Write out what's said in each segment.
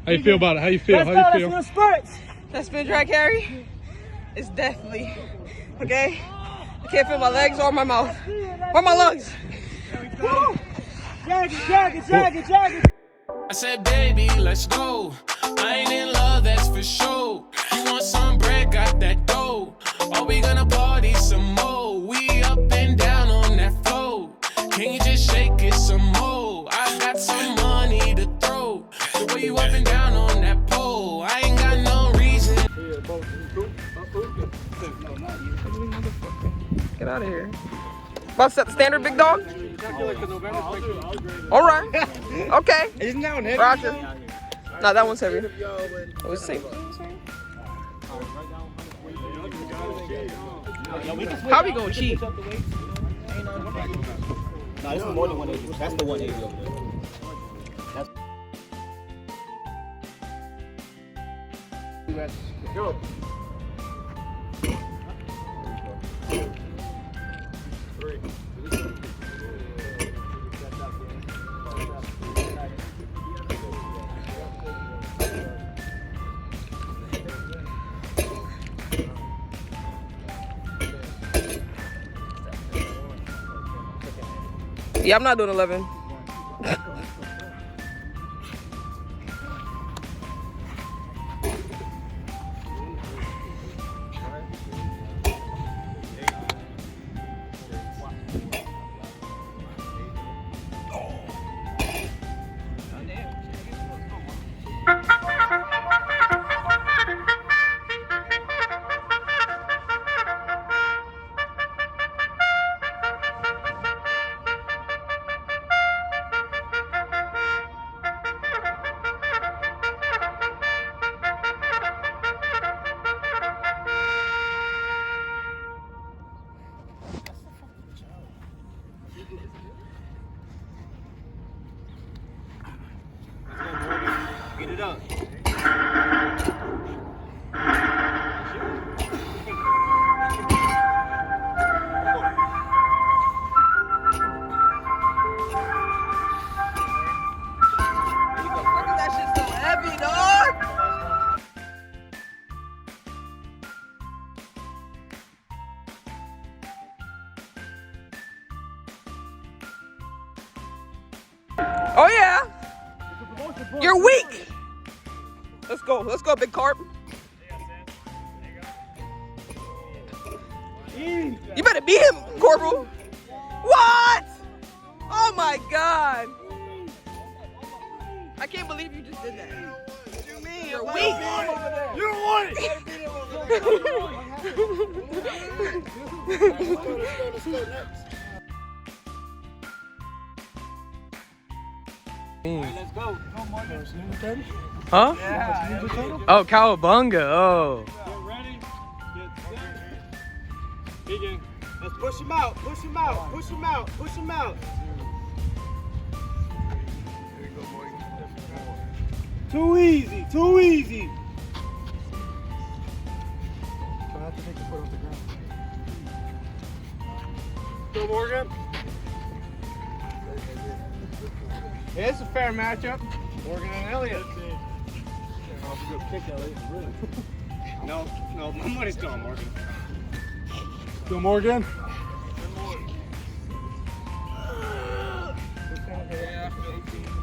How you feel about it? How you feel? How you feel? That spin dry carry is deathly. Okay? I can't feel my legs or my mouth. Or my lungs. Jagger. I said, baby, let's go. I ain't in love, that's for sure. You want some bread, got that dough. Are we gonna party some more? We up and down on that floor. Can you just shake it some more? I got some money to throw. The way you up and down on that pole, I ain't got no reason. Get out of here. About to set the standard, big dog? All right. Okay. Isn't that one heavy? Roger. No, that one's heavy. It was the same. How we gonna cheat? No, this is more than 180. That's the 180 over there. That's... Go. Yeah, I'm not doing 11. Get it up. That shit's so heavy, dog. Oh yeah. You're weak. Let's go. Let's go, big carp. You better beat him, Corporal. What? Oh my God. I can't believe you just did that. What do you mean? You're weak. You don't want Let's go. Huh? Yeah. Oh, Cowabunga. Oh. Get ready. Get set. Begin. Let's push him out. Push him out. Push him out. Push him out. There you go, boy. Too easy. Too easy. So I have to take the foot off the ground. Go, Morgan. Yeah, it's a fair matchup. Morgan and Elliott. No, my money's going Morgan. Go Morgan.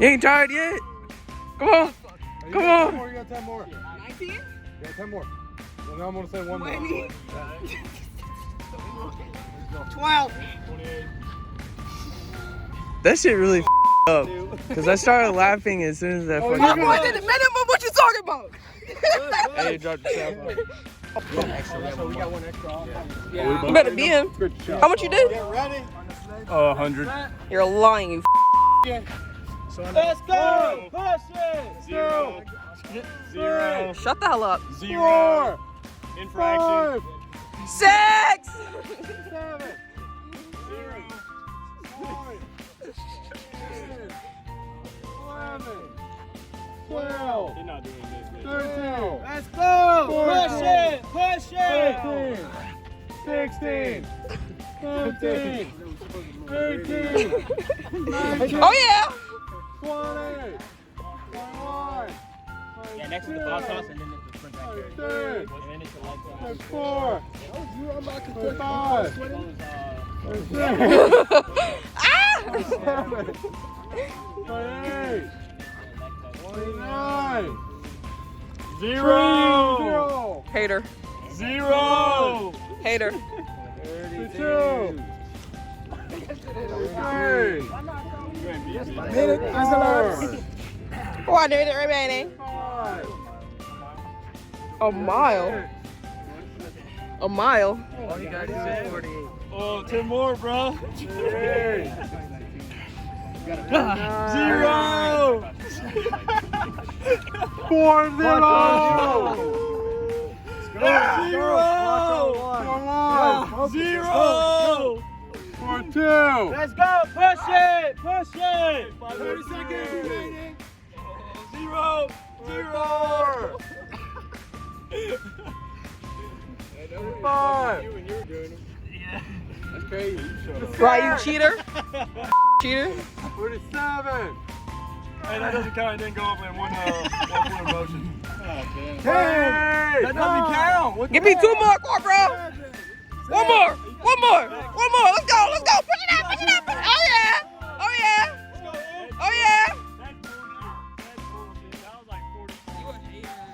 You ain't tired yet? Come on. Come on. You got 10 more. 19? Yeah, 10 more. Well, now I'm going to say one more. 12. 28. That shit really up. Because I started laughing as soon as that fucking... My boy did the minimum. What you talking about? Hey, you dropped yourself. We got one extra. You better be him. How much you did? Get ready. Oh, 100. You're lying, you Let's go. Push it. 0. 0. Shut the hell up. 0. Infraction. 6! 7. 0. 11. 12. You're not doing this. 13. Let's go. 14, push it. Push it. 15. 16. 17. 18. 19. Oh, yeah. 20. 21. And next to the ball toss, and then it's the sprint back carry. And then it's the light toss. That's 4. That's 5. That's 6. 7. 28. 29. 0. Hater. 0. Hater. 32. 33. One minute remaining. 5. A mile. A mile. All you got is 48. Oh, 10 more, bro. 0. 4 0. 0. 4 2. Let's go. Push it. Push it. 30 seconds remaining. 0 0. 5. That's crazy. Right, you cheater. Cheater. 47. Hey, that doesn't count. It didn't go up in one motion. 10. That doesn't count. Give me 2 more, come on, bro. One more. One more. One more. Let's go. Let's go. Push it up. Push it up. Oh yeah. Oh yeah. Oh yeah.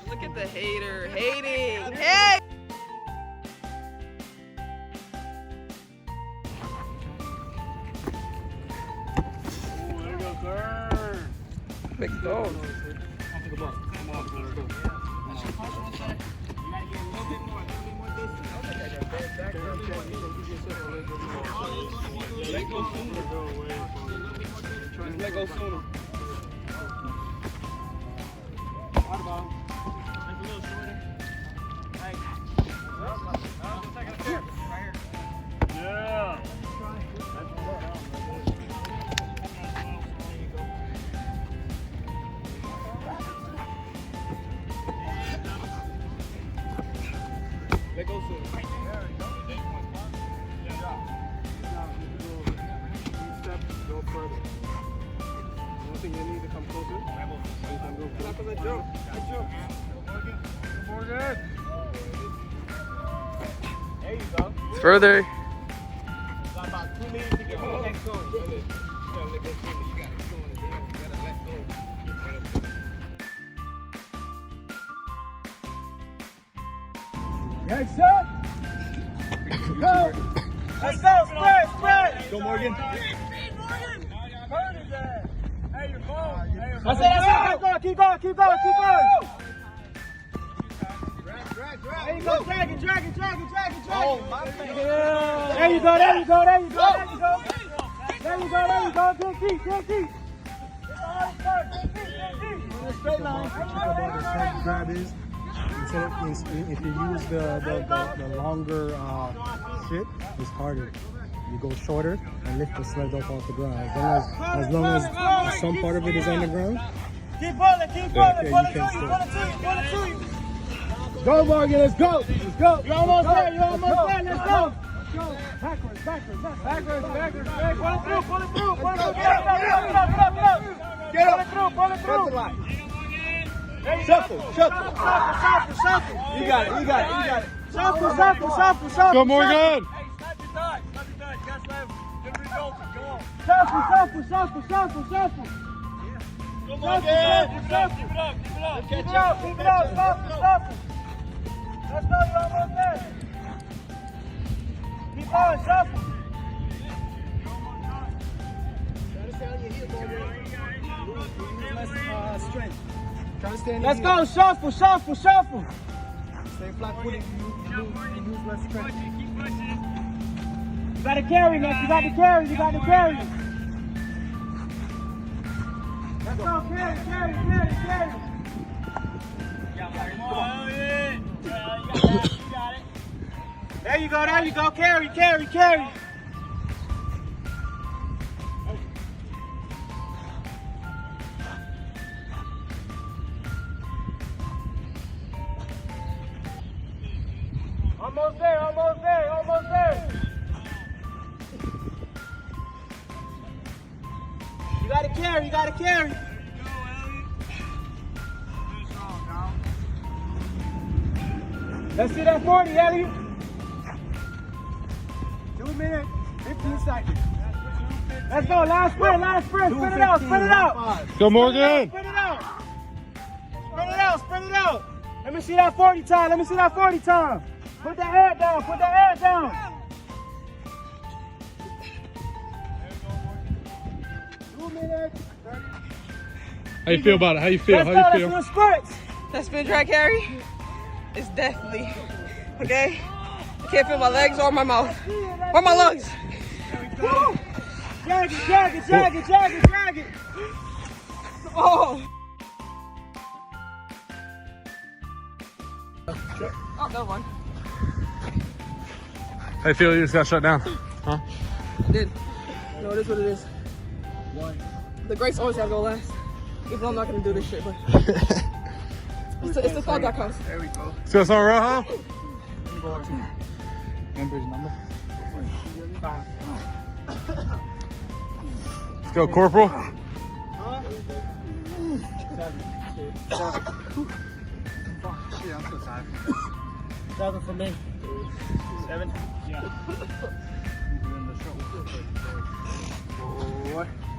Look at the hater. Hating. Hey. Big dog. Let go sooner. Yeah. Let go soon. Go further. You don't think you need to come closer? You can go further. Jump. Morgan. There you go. Further. Got about 2 minutes to get to the next zone. Next up. Go. Let's go. Spread. Go, Morgan. Hey, your ball. That's it. Keep going. There you go. Drag it. Oh, my face. There you go. Good keep. Straight line. Grab is if you use the longer shit, it's harder. You go shorter and lift the sled up off the ground. As long as some part of it is on the ground. Keep pulling. Pull it to you. Go, Morgan. Let's go. You're almost there. Let's go. Backwards. Pull it through. Get up. Pull it through. Shuffle. You got it. Shuffle. Go, Morgan. Snap your thigh. You got good results. Go on. Shuffle. Come on, Keep it up. Shuffle. Let's go. You're almost there. Keep going. Shuffle. Let's go. Shuffle. Stay flat-footed. You use less strength. You got to carry, Nick. You got to carry. Let's go. Carry. You got it. There you go. Carry. Almost there. You gotta carry. Let's see that 40, Elliot. 2 minutes, 15 seconds. Let's go, last sprint, sprint it out, sprint it out. Go Morgan. Sprint it out. Sprint it out, sprint it out. Let me see that 40 time, let me see that 40 time. Put that head down, put that head down. How you feel about it? How you feel? Let's How go, you let's feel? do the sprints. That spin drag carry is definitely, okay? I can't feel my legs or my mouth. Or my lungs. Woo. Drag it, drag it, drag it, drag it, drag it. Oh. Oh, that one. How you feel? You just got shut down. Huh? I did. No, it is what it is. The greats always gotta go last. Even though I'm not gonna do this shit, but it's the thought that counts. There we go. Let's go, somewhere, huh? Remember his number? 5. Let's go, Corporal. 7. 7 for me. 7? Yeah.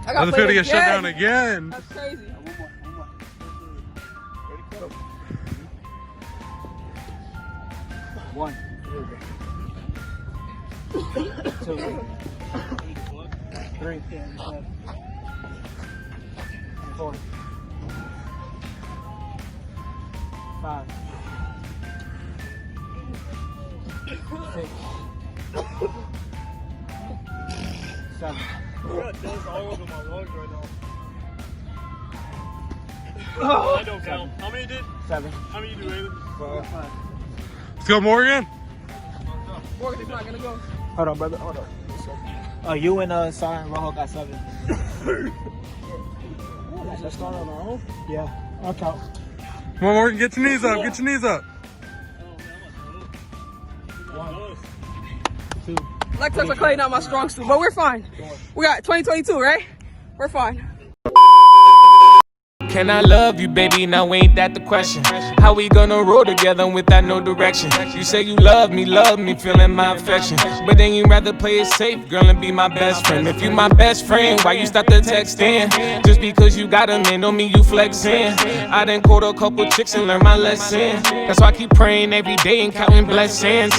I got How's it feel to get shut again. down again? That's crazy. One. 2. 3. 4. 5. 6. 7. That's all over my lungs right now. I don't count. How many did? 7. How many you do, Aiden? 5. Let's go, Morgan. Morgan is not gonna go. Hold on, brother. Hold on. You and Silent Rojo got 7. Let's start on our own? Yeah, I'll count. Come on, Morgan, get your knees up. Get your knees up. 1. 2. Leg tucks are clearly not my strong suit, but we're fine. We got 2022, right? We're fine. Can I love you, baby? Now ain't that the question? How we gonna roll together without no direction? You say you love me, feeling my affection. But then you rather play it safe, girl, and be my best friend. If you my best friend, why you stop the texting? Just because you got a man don't mean you flexing. I done caught a couple chicks and learned my lesson. That's why I keep praying every day and counting blessings.